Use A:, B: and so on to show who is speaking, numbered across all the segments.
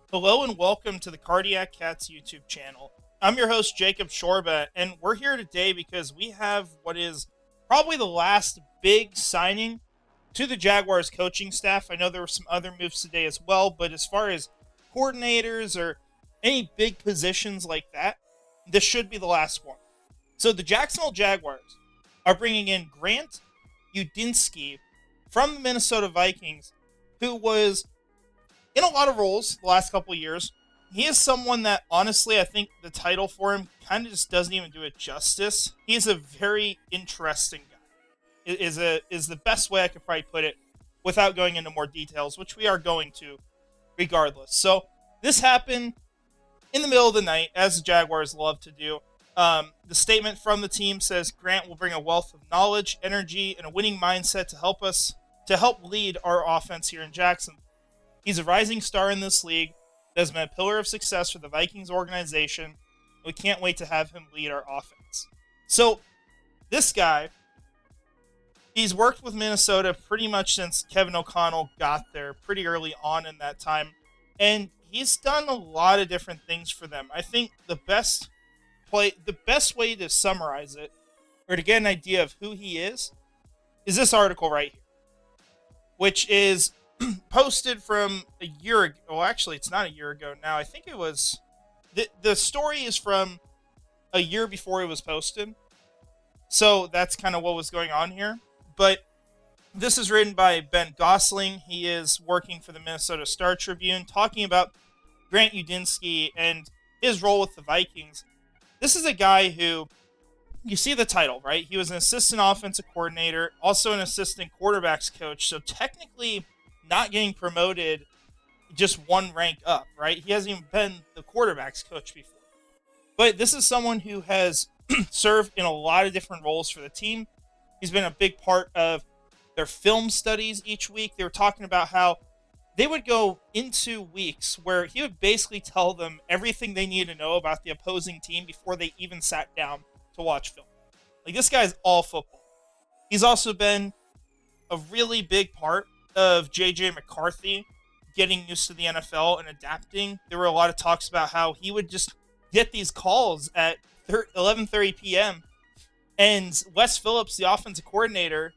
A: Hello and welcome to the Cardiac Cats YouTube channel. I'm your host, Jacob Shorba, and we're here today because we have what is probably the last big signing to the Jaguars coaching staff. I know there were some other moves today as well, but as far as coordinators or any big positions like that, this should be the last one. So the Jacksonville Jaguars are bringing in Grant Udinski from the Minnesota Vikings, who was in a lot of roles the last couple of years. He is someone that, honestly, I think the title for him kind of just doesn't even do it justice. He's a very interesting guy. Is the best way I could probably put it without going into more details, which we are going to regardless. So this happened in the middle of the night, as the Jaguars love to do. The statement from the team says Grant will bring a wealth of knowledge, energy, and a winning mindset to help lead our offense here in Jacksonville. He's a rising star in this league that has been a pillar of success for the Vikings organization. We can't wait to have him lead our offense. So, this guy, he's worked with Minnesota pretty much since Kevin O'Connell got there pretty early on in that time. And he's done a lot of different things for them. I think the best way to summarize it, or to get an idea of who he is this article right here, which is posted from a year ago. Well, actually, it's not a year ago now. I think it was... The story is from a year before it was posted. So that's kind of what was going on here. But this is written by Ben Gosling. He is working for the Minnesota Star Tribune, talking about Grant Udinski and his role with the Vikings. This is a guy who... You see the title, right? He was an assistant offensive coordinator, also an assistant quarterbacks coach. So technically not getting promoted just one rank up, right? He hasn't even been the quarterbacks coach before. But this is someone who has served in a lot of different roles for the team. He's been a big part of their film studies each week. They were talking about how they would go into weeks where he would basically tell them everything they needed to know about the opposing team before they even sat down to watch film. Like, this guy's all football. He's also been a really big part of J.J. McCarthy getting used to the NFL and adapting. There were a lot of talks about how he would just get these calls at 11:30 p.m. and Wes Phillips, the offensive coordinator,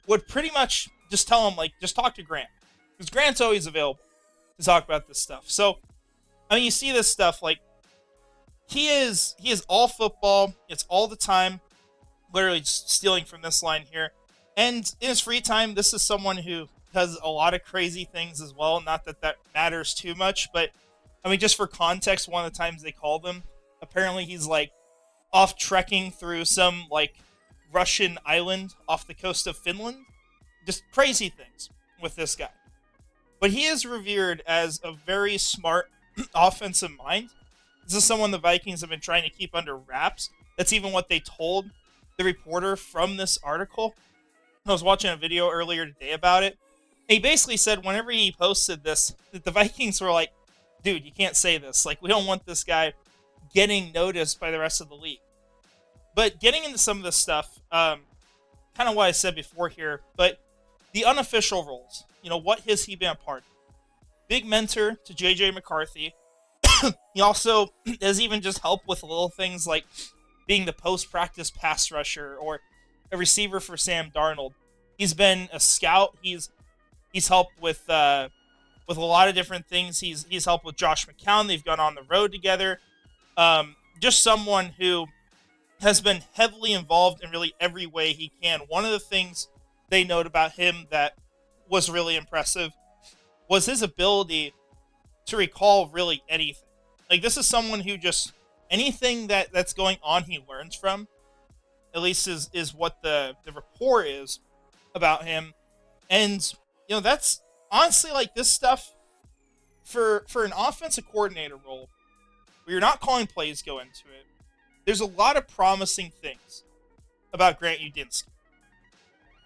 A: would pretty much just tell him, like, just talk to Grant. Because Grant's always available to talk about this stuff. So, I mean, you see this stuff, like, he is all football. It's all the time. Literally just stealing from this line here. And in his free time, this is someone who does a lot of crazy things as well. Not that that matters too much, but I mean, just for context, one of the times they called him, apparently he's like off trekking through some like Russian island off the coast of Finland. Just crazy things with this guy. But he is revered as a very smart offensive mind. This is someone the Vikings have been trying to keep under wraps. That's even what they told the reporter from this article. I was watching a video earlier today about it. He basically said whenever he posted this, that the Vikings were like, dude, you can't say this. Like, we don't want this guy getting noticed by the rest of the league. But getting into some of this stuff, kind of what I said before here, but the unofficial roles, what has he been a part of? Big mentor to J.J. McCarthy. He also has even just helped with little things like being the post-practice pass rusher or a receiver for Sam Darnold. He's been a scout. He's helped with a lot of different things. He's helped with Josh McCown. They've gone on the road together. Just someone who has been heavily involved in really every way he can. One of the things they note about him that was really impressive was his ability to recall really anything. Like, this is someone who just, anything that's going on he learns from, at least is what the rapport is about him. And, that's honestly, like, this stuff for an offensive coordinator role where you're not calling plays go into it. There's a lot of promising things about Grant Udinski.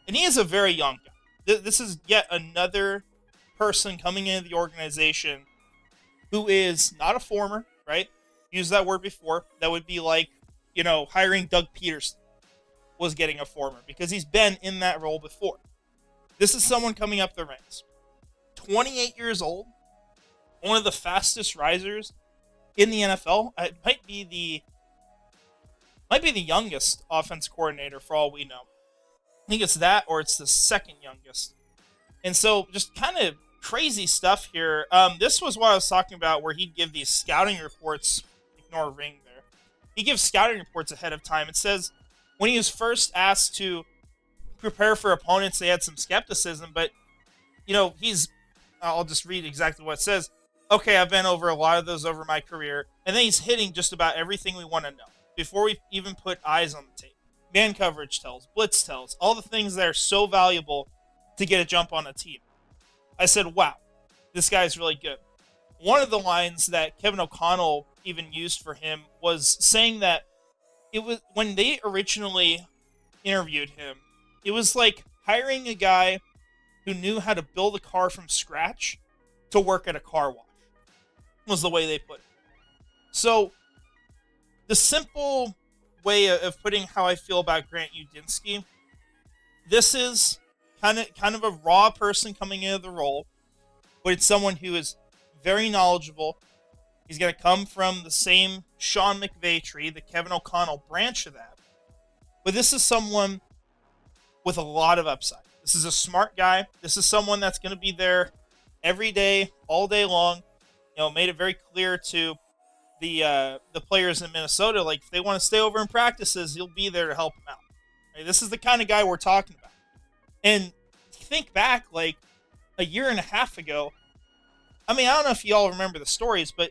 A: And he is a very young guy. This is yet another person coming into the organization who is not a former, right? Used that word before. That would be like, hiring Doug Peterson was getting a former, because he's been in that role before. This is someone coming up the ranks. 28 years old, one of the fastest risers in the NFL. It might be the youngest offense coordinator for all we know. I think it's that or it's the second youngest. And so just kind of crazy stuff here. This was what I was talking about where he'd give these scouting reports. Ignore ring there. He gives scouting reports ahead of time. It says when he was first asked to prepare for opponents, they had some skepticism, but I'll just read exactly what it says. Okay, I've been over a lot of those over my career, and then he's hitting just about everything we want to know before we even put eyes on the tape. Man coverage tells, blitz tells, all the things that are so valuable to get a jump on a team. I said, wow, this guy's really good. One of the lines that Kevin O'Connell even used for him was saying that it was when they originally interviewed him, it was like hiring a guy who knew how to build a car from scratch to work at a car wash, was the way they put it. So the simple way of putting how I feel about Grant Udinski, this is kind of a raw person coming into the role, but it's someone who is very knowledgeable. He's going to come from the same Sean McVay tree, the Kevin O'Connell branch of that. But this is someone with a lot of upside. This is a smart guy. This is someone that's going to be there every day, all day long. Made it very clear to the players in Minnesota, like if they want to stay over in practices, he'll be there to help them out. Right? This is the kind of guy we're talking about. And think back, like a year and a half ago. I mean, I don't know if you all remember the stories, but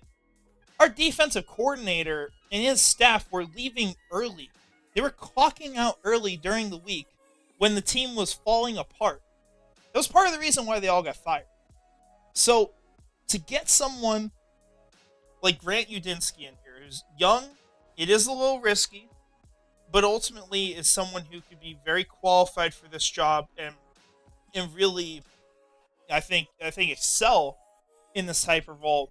A: our defensive coordinator and his staff were leaving early. They were clocking out early during the week when the team was falling apart. That was part of the reason why they all got fired. So to get someone like Grant Udinski in here, who's young, it is a little risky, but ultimately is someone who could be very qualified for this job and really, I think excel in this type of role.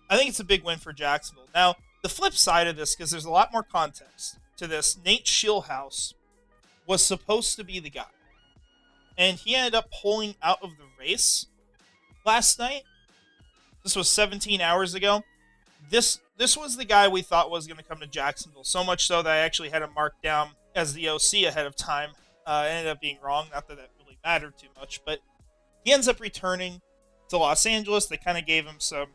A: I think it's a big win for Jacksonville. Now, the flip side of this, because there's a lot more context to this, Nate Scheelhaase was supposed to be the guy. And he ended up pulling out of the race last night. This was 17 hours ago. This was the guy we thought was going to come to Jacksonville. So much so that I actually had him marked down as the OC ahead of time. Ended up being wrong. Not that really mattered too much. But he ends up returning to Los Angeles. They kind of gave him some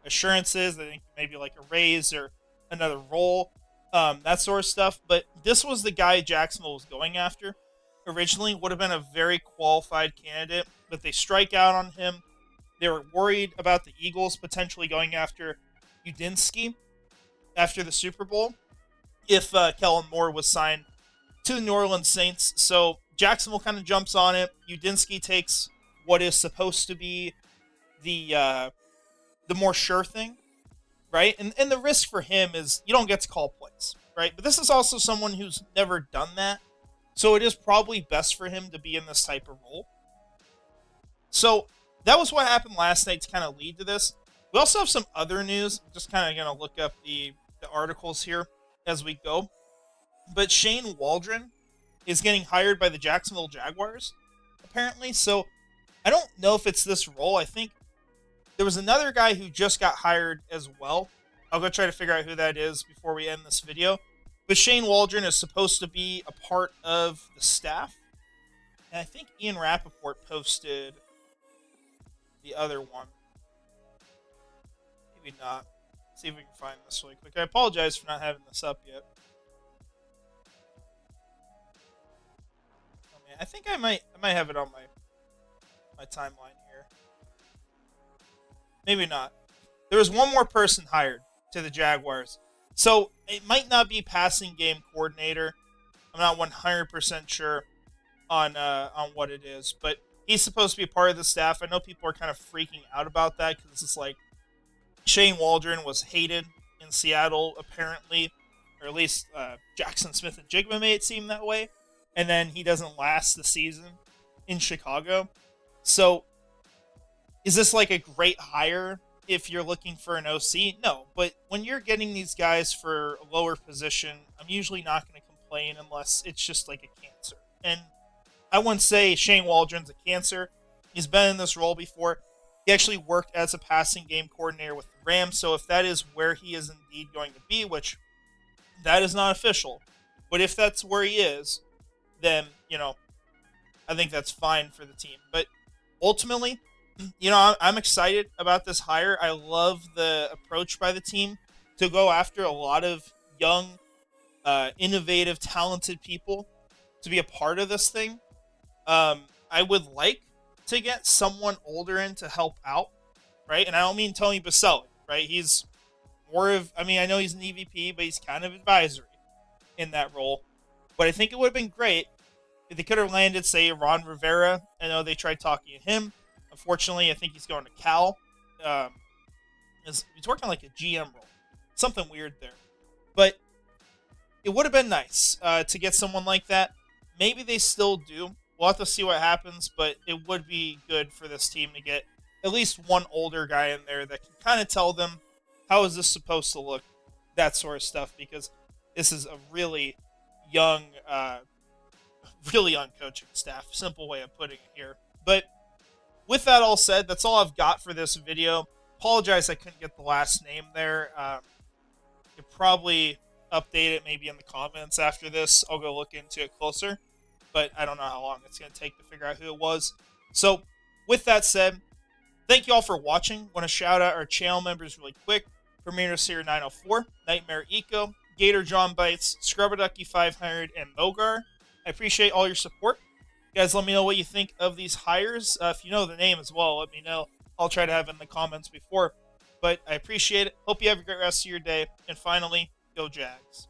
A: assurances. I think maybe like a raise or another role. That sort of stuff. But this was the guy Jacksonville was going after. Originally would have been a very qualified candidate. But they strike out on him. They were worried about the Eagles potentially going after Udinski after the Super Bowl if Kellen Moore was signed to the New Orleans Saints. So Jacksonville kind of jumps on it. Udinski takes what is supposed to be the more sure thing, right? And the risk for him is you don't get to call plays, right? But this is also someone who's never done that. So it is probably best for him to be in this type of role. So that was what happened last night to kind of lead to this. We also have some other news. I'm just kind of going to look up the articles here as we go. But Shane Waldron is getting hired by the Jacksonville Jaguars, apparently. So I don't know if it's this role. I think there was another guy who just got hired as well. I'll go try to figure out who that is before we end this video. But Shane Waldron is supposed to be a part of the staff. And I think Ian Rappaport posted the other one. Maybe not. Let's see if we can find this really quick. I apologize for not having this up yet. Oh man, I think I might have it on my timeline here. Maybe not. There was one more person hired to the Jaguars. So it might not be passing game coordinator. I'm not 100% sure on what it is, but he's supposed to be part of the staff. I know people are kind of freaking out about that because it's like Shane Waldron was hated in Seattle, apparently, or at least Jackson Smith and Jigba made it seem that way. And then he doesn't last the season in Chicago. So is this like a great hire if you're looking for an OC? No, but when you're getting these guys for a lower position, I'm usually not going to complain unless it's just like a cancer. And I wouldn't say Shane Waldron's a cancer. He's been in this role before. He actually worked as a passing game coordinator with the Rams. So if that is where he is indeed going to be, which that is not official, but if that's where he is, then, I think that's fine for the team. But ultimately, I'm excited about this hire. I love the approach by the team to go after a lot of young, innovative, talented people to be a part of this thing. I would like to get someone older in to help out, right? And I don't mean Tony Baselli, right? He's more of, I know he's an EVP, but he's kind of advisory in that role. But I think it would have been great if they could have landed, say, Ron Rivera. I know they tried talking to him. Unfortunately, I think he's going to Cal. He's working like a GM role. Something weird there. But it would have been nice to get someone like that. Maybe they still do. We'll have to see what happens, but it would be good for this team to get at least one older guy in there that can kind of tell them, how is this supposed to look, that sort of stuff, because this is a really young coaching staff. Simple way of putting it here. But with that all said, that's all I've got for this video. Apologize I couldn't get the last name there. Could probably update it maybe in the comments after this. I'll go look into it closer, but I don't know how long it's going to take to figure out who it was. So with that said, thank you all for watching. Want to shout out our channel members really quick. Premier Seer 904, Nightmare Eco, Gator John Bites, Scrubber Ducky 500, and Mogar. I appreciate all your support. You guys, let me know what you think of these hires. If you know the name as well, let me know. I'll try to have it in the comments before. But I appreciate it. Hope you have a great rest of your day. And finally, go Jags.